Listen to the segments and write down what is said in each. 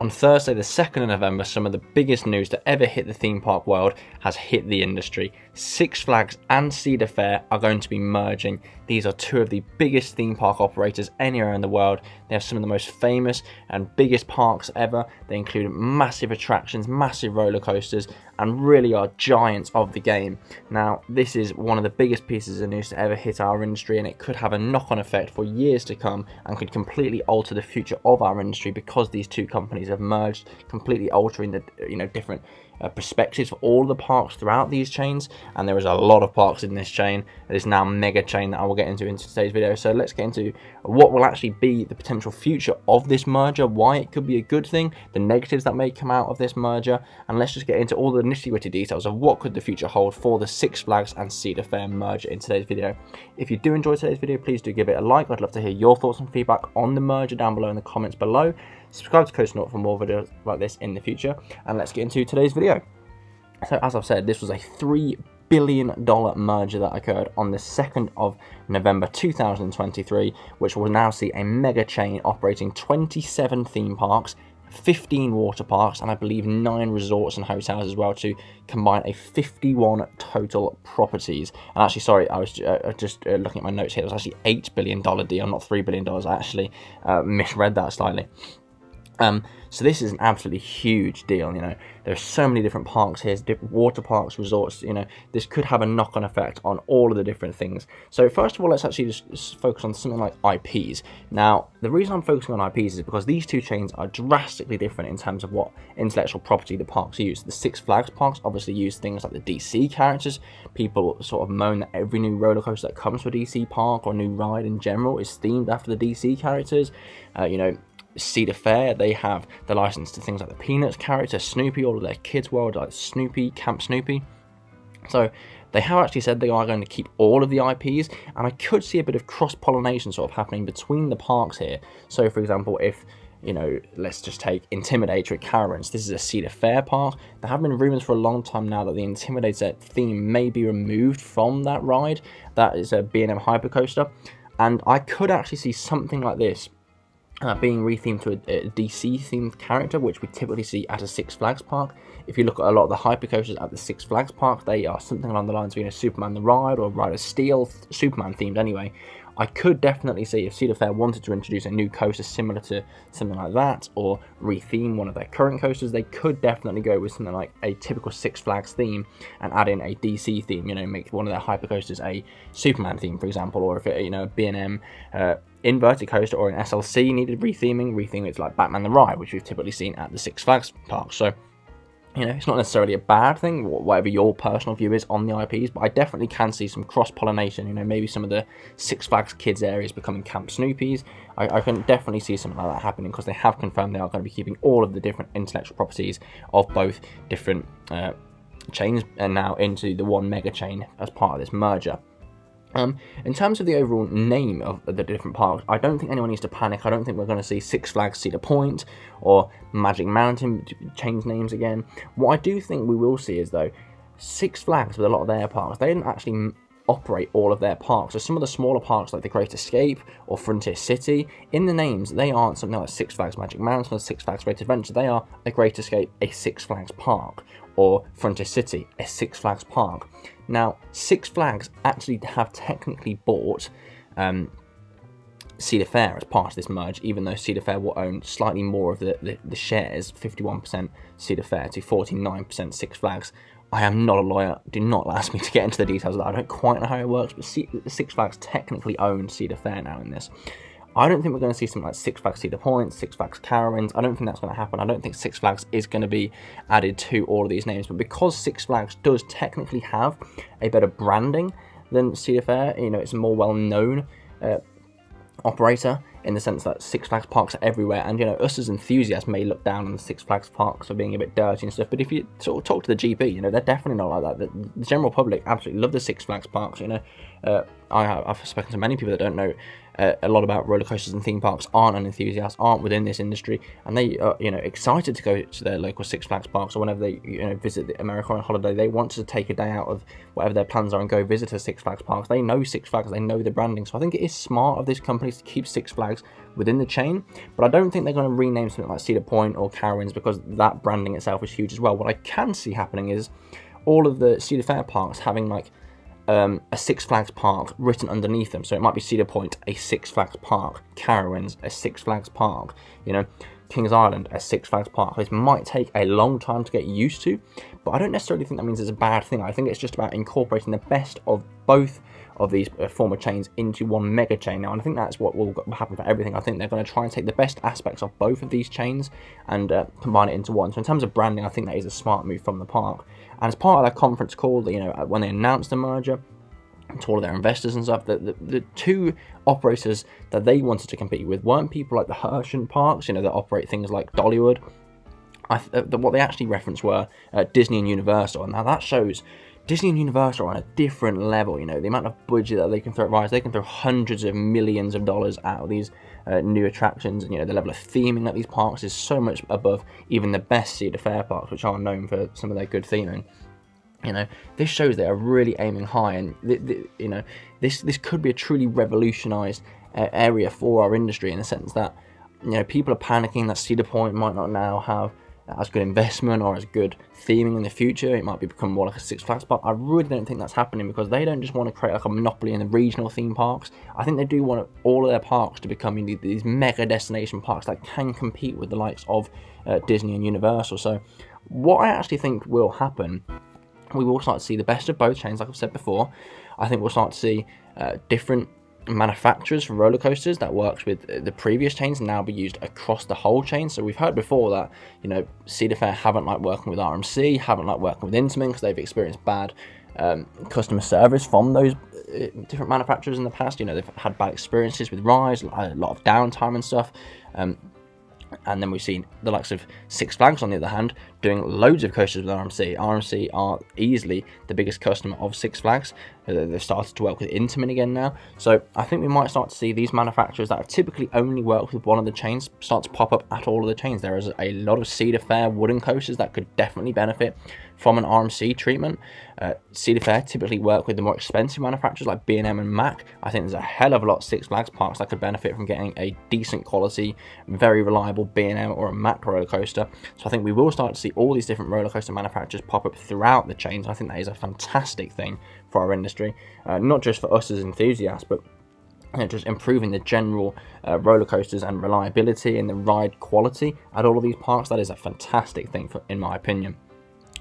On Thursday, the 2nd of November, some of the biggest news to ever hit the theme park world has hit the industry. Six Flags and Cedar Fair are going to be merging. These are two of the biggest theme park operators anywhere in the world. They have some of the most famous and biggest parks ever. They include massive attractions, massive roller coasters, and really are giants of the game. Now, this is one of the biggest pieces of news to ever hit our industry, and it could have a knock-on effect for years to come and could completely alter the future of our industry because these two companies have merged, completely altering the different perspectives for all the parks throughout these chains. And there is a lot of parks in this chain. It is now a mega chain that I will get into in today's video. So let's get into what will actually be the potential future of this merger, why it could be a good thing, the negatives that may come out of this merger, and let's just get into all the nitty-gritty details of what could the future hold for the Six Flags and Cedar Fair merger in today's video. If you do enjoy today's video, please do give it a like. I'd love to hear your thoughts and feedback on the merger down below in the comments below. Subscribe to Coasternaut for more videos like this in the future, and let's get into today's video. So as I've said, this was a $3 billion merger that occurred on the 2nd of November 2023, which will now see a mega chain operating 27 theme parks, 15 water parks, and I believe 9 resorts and hotels as well, to combine a 51 total properties. And actually, sorry, I was just looking at my notes here. It was actually $8 billion deal, not $3 billion. I actually misread that slightly. So this is an absolutely huge deal. There's so many different parks here, water parks, resorts. This could have a knock-on effect on all of the different things. So first of all, let's actually just focus on something like IPs. Now, the reason I'm focusing on IPs is because these two chains are drastically different in terms of what intellectual property the parks use. The Six Flags parks obviously use things like the DC characters. People sort of moan that every new roller coaster that comes to a DC park or new ride in general is themed after the DC characters. Cedar Fair, they have the license to things like the Peanuts character, Snoopy, all of their kids' world, like Snoopy, Camp Snoopy. So they have actually said they are going to keep all of the IPs, and I could see a bit of cross-pollination sort of happening between the parks here. So for example, if let's just take Intimidator at Carowinds. This is a Cedar Fair park. There have been rumours for a long time now that the Intimidator theme may be removed from that ride. That is a B&M Hypercoaster, and I could actually see something like this being rethemed to a DC-themed character, which we typically see at a Six Flags park. If you look at a lot of the hypercoasters at the Six Flags park, they are something along the lines of Superman the Ride or Ride of Steel, Superman-themed anyway. I could definitely see if Cedar Fair wanted to introduce a new coaster similar to something like that, or retheme one of their current coasters, they could definitely go with something like a typical Six Flags theme and add in a DC theme, make one of their hypercoasters a Superman theme, for example, or if it, a B&M inverted coaster or an SLC needed retheming it to like Batman the Ride, which we've typically seen at the Six Flags park. So it's not necessarily a bad thing, whatever your personal view is on the IPs, but I definitely can see some cross-pollination. Maybe some of the Six Flags kids areas becoming Camp Snoopies. I can definitely see something like that happening because they have confirmed they are going to be keeping all of the different intellectual properties of both different chains and now into the one mega chain as part of this merger. In terms of the overall name of the different parks, I don't think anyone needs to panic. I don't think we're going to see Six Flags Cedar Point or Magic Mountain change names again. What I do think we will see is, though, Six Flags with a lot of their parks, they didn't actually operate all of their parks. So some of the smaller parks like the Great Escape or Frontier City, in the names, they aren't something like Six Flags Magic Mountain or Six Flags Great Adventure. They are a Great Escape, a Six Flags park, or Frontier City, a Six Flags park. Now, Six Flags actually have technically bought Cedar Fair as part of this merge, even though Cedar Fair will own slightly more of the shares, 51% Cedar Fair to 49% Six Flags. I am not a lawyer. Do not ask me to get into the details of that. I don't quite know how it works, but Six Flags technically own Cedar Fair now in this. I don't think we're going to see something like Six Flags Cedar Point, Six Flags Carowinds. I don't think that's going to happen. I don't think Six Flags is going to be added to all of these names. But because Six Flags does technically have a better branding than Cedar Fair, it's a more well-known operator in the sense that Six Flags parks are everywhere. And, us as enthusiasts may look down on the Six Flags parks for being a bit dirty and stuff. But if you sort of talk to the GP, they're definitely not like that. The general public absolutely love the Six Flags parks. I've spoken to many people that don't know a lot about roller coasters and theme parks aren't an enthusiast, aren't within this industry, and they are, you know, excited to go to their local Six Flags parks, or whenever they, you know, visit America on holiday, they want to take a day out of whatever their plans are and go visit a Six Flags parks. They know Six Flags, they know the branding, so I think it is smart of this company to keep Six Flags within the chain, but I don't think they're going to rename something like Cedar Point or Carowinds, because that branding itself is huge as well. What I can see happening is all of the Cedar Fair parks having like a Six Flags park written underneath them. So it might be Cedar Point, a Six Flags park, Carowinds, a Six Flags park, you know, Kings Island, a Six Flags park. This might take a long time to get used to, but I don't necessarily think that means it's a bad thing. I think it's just about incorporating the best of both of these former chains into one mega chain now, and I think that's what will happen for everything. I think they're going to try and take the best aspects of both of these chains and combine it into one. So in terms of branding, I think that is a smart move from the park. And as part of their conference call, you know, when they announced the merger to all of their investors and stuff, the two operators that they wanted to compete with weren't people like the Hershey parks, you know, that operate things like Dollywood. What they actually referenced were Disney and Universal, and now that shows Disney and Universal are on a different level. You know, the amount of budget that they can throw at Rise, they can throw hundreds of millions of dollars out of these new attractions, and you know, the level of theming at these parks is so much above even the best Cedar Fair parks, which are known for some of their good theming. You know, this shows they are really aiming high, and you know, this could be a truly revolutionised area for our industry, in the sense that, you know, people are panicking that Cedar Point might not now have as good investment or as good theming in the future. It might become more like a Six Flags park. I really don't think that's happening, because they don't just want to create like a monopoly in the regional theme parks. I think they do want all of their parks to become these mega destination parks that can compete with the likes of Disney and Universal. So what I actually think will happen, we will start to see the best of both chains, like I've said before. I think we'll start to see different manufacturers for roller coasters that works with the previous chains now be used across the whole chain. So we've heard before that, you know, Cedar Fair haven't liked working with RMC, haven't liked working with Intamin, because they've experienced bad customer service from those different manufacturers in the past. You know, they've had bad experiences with Rise, a lot of downtime and stuff. And then we've seen the likes of Six Flags, on the other hand, doing loads of coasters with RMC. RMC are easily the biggest customer of Six Flags. They've started to work with Intamin again now. So I think we might start to see these manufacturers that have typically only worked with one of the chains start to pop up at all of the chains. There is a lot of Cedar Fair wooden coasters that could definitely benefit from an RMC treatment. Cedar Fair typically work with the more expensive manufacturers like B&M and Mack. I think there's a hell of a lot of Six Flags parks that could benefit from getting a decent quality, very reliable B&M or a Mack roller coaster. So I think we will start to see all these different roller coaster manufacturers pop up throughout the chains. I think that is a fantastic thing for our industry, not just for us as enthusiasts, but you know, just improving the general roller coasters and reliability and the ride quality at all of these parks. That is a fantastic thing, in my opinion.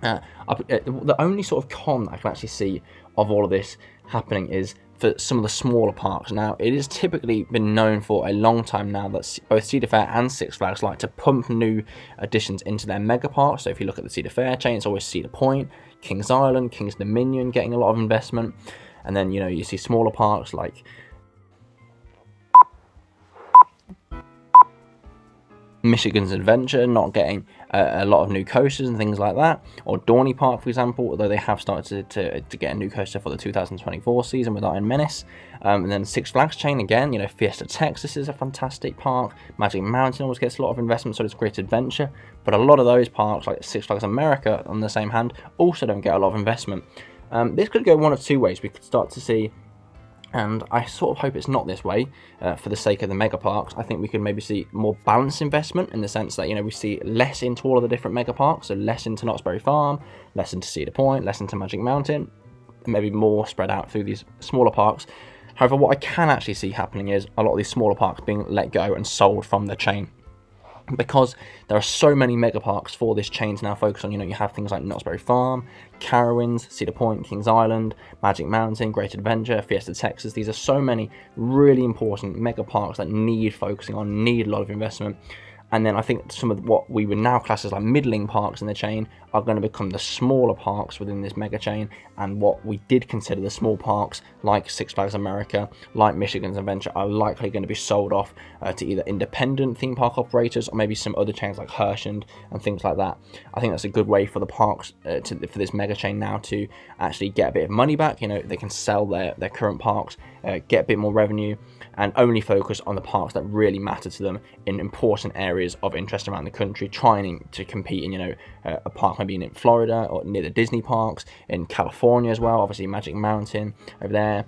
The only sort of con that I can actually see of all of this happening is for some of the smaller parks. Now, it has typically been known for a long time now that both Cedar Fair and Six Flags like to pump new additions into their mega parks. So if you look at the Cedar Fair chain, it's always Cedar Point, Kings Island, Kings Dominion getting a lot of investment. And then, you know, you see smaller parks like Michigan's Adventure not getting a lot of new coasters and things like that, or Dorney Park, for example, although they have started to get a new coaster for the 2024 season with Iron Menace. And then Six Flags chain again, you know, Fiesta Texas is a fantastic park. Magic Mountain always gets a lot of investment, so does Great Adventure. But a lot of those parks, like Six Flags America on the same hand, also don't get a lot of investment. This could go one of two ways. We could start to see, and I sort of hope it's not this way for the sake of the mega parks. I think we could maybe see more balanced investment, in the sense that, you know, we see less into all of the different mega parks, so less into Knott's Berry Farm, less into Cedar Point, less into Magic Mountain, and maybe more spread out through these smaller parks. However, what I can actually see happening is a lot of these smaller parks being let go and sold from the chain, because there are so many mega parks for this chain to now focus on. You know, you have things like Knott's Berry Farm, Carowinds, Cedar Point, Kings Island, Magic Mountain, Great Adventure, Fiesta Texas. These are so many really important mega parks that need focusing on, need a lot of investment. And then I think some of what we would now class as like middling parks in the chain are going to become the smaller parks within this mega chain, and what we did consider the small parks like Six Flags America, like Michigan's Adventure, are likely going to be sold off to either independent theme park operators or maybe some other chains like Hershend and things like that. I think that's a good way for the parks for this mega chain now to actually get a bit of money back. You know, they can sell their current parks, get a bit more revenue, and only focus on the parks that really matter to them in important areas of interest around the country, trying to compete in, you know, a park maybe in Florida or near the Disney parks, in California as well, obviously Magic Mountain over there,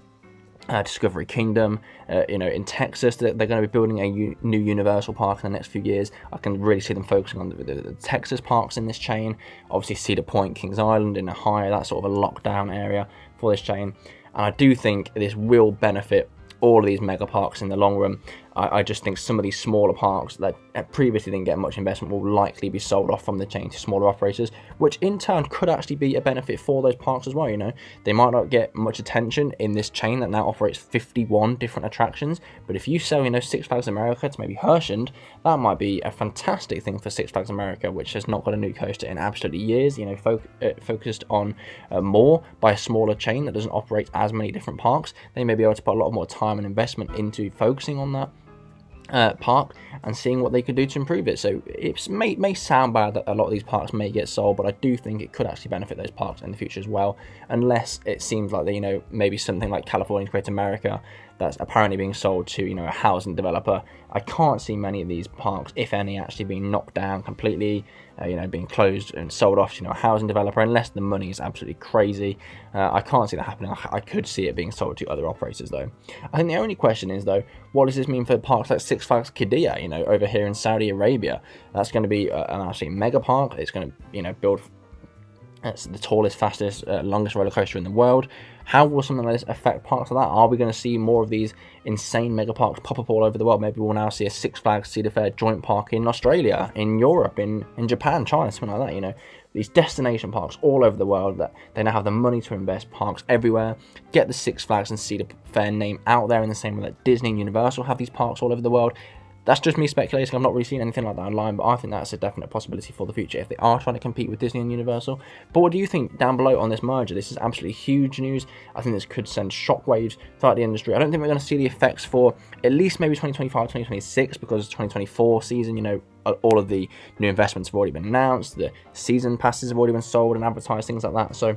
Discovery Kingdom, you know, in Texas, they're going to be building a new Universal park in the next few years. I can really see them focusing on the Texas parks in this chain. Obviously Cedar Point, Kings Island in Ohio, that's sort of a lockdown area for this chain. And I do think this will benefit all of these mega parks in the long run. I just think some of these smaller parks that previously didn't get much investment will likely be sold off from the chain to smaller operators, which in turn could actually be a benefit for those parks as well. You know, they might not get much attention in this chain that now operates 51 different attractions, but if you sell, you know, Six Flags America to maybe Hershend, that might be a fantastic thing for Six Flags America, which has not got a new coaster in absolutely years. You know, focused on more by a smaller chain that doesn't operate as many different parks. They may be able to put a lot more time and investment into focusing on that park and seeing what they could do to improve it. So it may sound bad that a lot of these parks may get sold, but I do think it could actually benefit those parks in the future as well, unless it seems like you know, maybe something like California Great America that's apparently being sold to, you know, a housing developer. I can't see many of these parks, if any, actually being knocked down completely, you know, being closed and sold off to, you know, a housing developer, unless the money is absolutely crazy. I can't see that happening. I could see it being sold to other operators though. I think the only question is though, what does this mean for parks like Six Flags Qiddiya, you know, over here in Saudi Arabia? That's going to be an absolute mega park. It's going to, you know, build it's the tallest, fastest, longest roller coaster in the world. How will something like this affect parks like that? Are we going to see more of these insane mega parks pop up all over the world? Maybe we'll now see a Six Flags Cedar Fair joint park in Australia, in Europe, in Japan, China, something like that. You know, these destination parks all over the world that they now have the money to invest, parks everywhere. Get the Six Flags and Cedar Fair name out there in the same way that Disney and Universal have these parks all over the world. That's just me speculating. I've not really seen anything like that online, but I think that's a definite possibility for the future if they are trying to compete with Disney and Universal. But what do you think down below on this merger? This is absolutely huge news. I think this could send shockwaves throughout the industry. I don't think we're going to see the effects for at least maybe 2025, 2026, because 2024 season, you know, all of the new investments have already been announced. The season passes have already been sold and advertised, things like that. So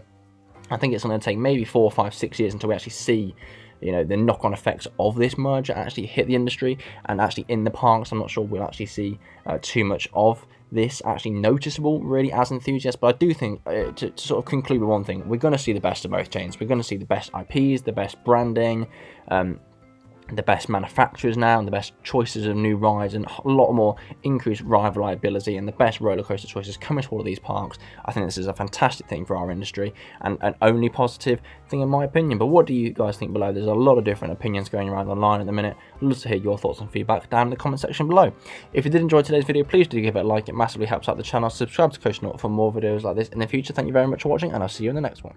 I think it's going to take maybe 4, 5, 6 years until we actually see, you know, the knock-on effects of this merger actually hit the industry and actually in the parks. I'm not sure we'll actually see too much of this actually noticeable really as enthusiasts, but I do think to sort of conclude with one thing, we're going to see the best of both chains. We're going to see the best IPs, the best branding, the best manufacturers now, and the best choices of new rides, and a lot more increased ride reliability, and the best roller coaster choices coming to all of these parks. I think this is a fantastic thing for our industry, and an only positive thing in my opinion. But what do you guys think below? There's a lot of different opinions going around online at the minute. I'd love to hear your thoughts and feedback down in the comment section below. If you did enjoy today's video, please do give it a like. It massively helps out the channel. Subscribe to Coasternaut for more videos like this in the future. Thank you very much for watching, and I'll see you in the next one.